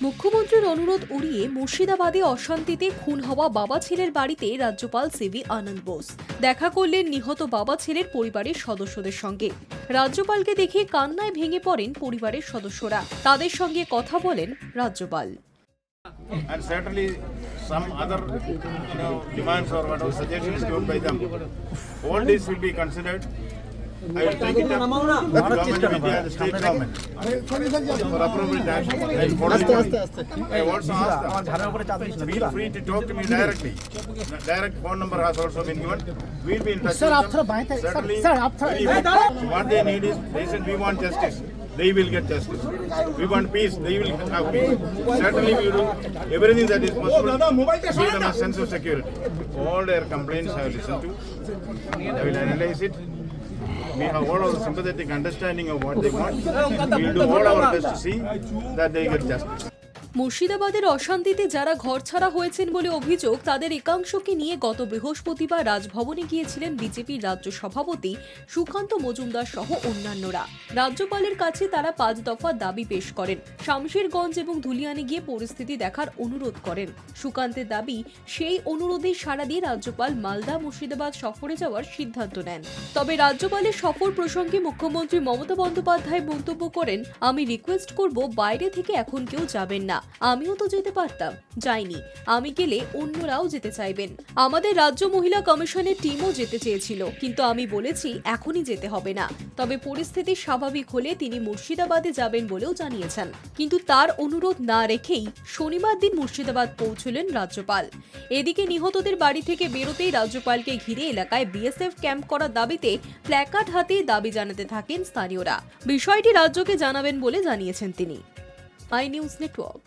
মুখ্যমন্ত্রীর অনুরোধ উড়িয়ে মুর্শিদাবাদে অশান্তিতে খুন হওয়া বাবা ছেলের বাড়িতে রাজ্যপাল সিভি আনন্দ বোস দেখা করলেন নিহত বাবা ছেলের পরিবারের সদস্যদের সঙ্গে। রাজ্যপালকে দেখে কান্নায় ভেঙে পড়েন পরিবারের সদস্যরা। তাদের সঙ্গে কথা বলেন রাজ্যপাল। And certainly some other demands or whatever suggestions given by them. All this will be considered. I will take it up with government of India, the state government, for appropriate action. I will follow I also ask them, feel free to talk to me directly. The direct phone number has also been given. We will be in touch with them. Certainly, what they need is, they said we want justice. They will get justice. We want peace. They will have peace. Certainly, we will do everything that is possible to give them a sense of security. All their complaints I have listened to. I will analyze it. We have all our sympathetic understanding of what they want. We will do all our best to see that they get justice. মুর্শিদাবাদের অশান্তিতে যারা ঘরছাড়া হয়েছেন বলে অভিযোগ, তাদের একাংশকে নিয়ে গত বৃহস্পতিবার রাজভবনে গিয়েছিলেন বিজেপির রাজ্য সভাপতি সুকান্ত মজুমদার সহ অন্যান্যরা। রাজ্যপালের কাছে তারা 5 দফা দাবি পেশ করেন। শামশেরগঞ্জ এবং ধুলিয়ানে গিয়ে পরিস্থিতি দেখার অনুরোধ করেন। সুকান্তের দাবি, সেই অনুরোধে সাড়া দিয়ে রাজ্যপাল মালদা মুর্শিদাবাদ সফরে যাওয়ার সিদ্ধান্ত নেন। তবে রাজ্যপালের সফর প্রসঙ্গে মুখ্যমন্ত্রী মমতা বন্দ্যোপাধ্যায় মন্তব্য করেন, আমি রিকোয়েস্ট করব বাইরে থেকে এখন কেউ যাবেন না। আমিও তো যেতে পারতাম, যাইনি। আমি গেলে অন্যরাও যেতে চাইবেন। আমাদের রাজ্য মহিলা কমিশনের টিমও যেতে চেয়েছিল, কিন্তু আমি বলেছি এখনই যেতে হবে না। তবে পরিস্থিতি স্বাভাবিক হলে তিনি মুর্শিদাবাদে যাবেন বলেও জানিয়েছেন। কিন্তু তার অনুরোধ না রেখেই শনিবার দিন মুর্শিদাবাদ পৌঁছলেন রাজ্যপাল। এদিকে নিহতদের বাড়ি থেকে বেরোতেই রাজ্যপালকে ঘিরে এলাকায় বিএসএফ ক্যাম্প করার দাবিতে প্ল্যাকার্ড হাতে দাবি জানাতে থাকেন স্থানীয়রা। বিষয়টি রাজ্যকে জানাবেন বলে জানিয়েছেন তিনি। I news network.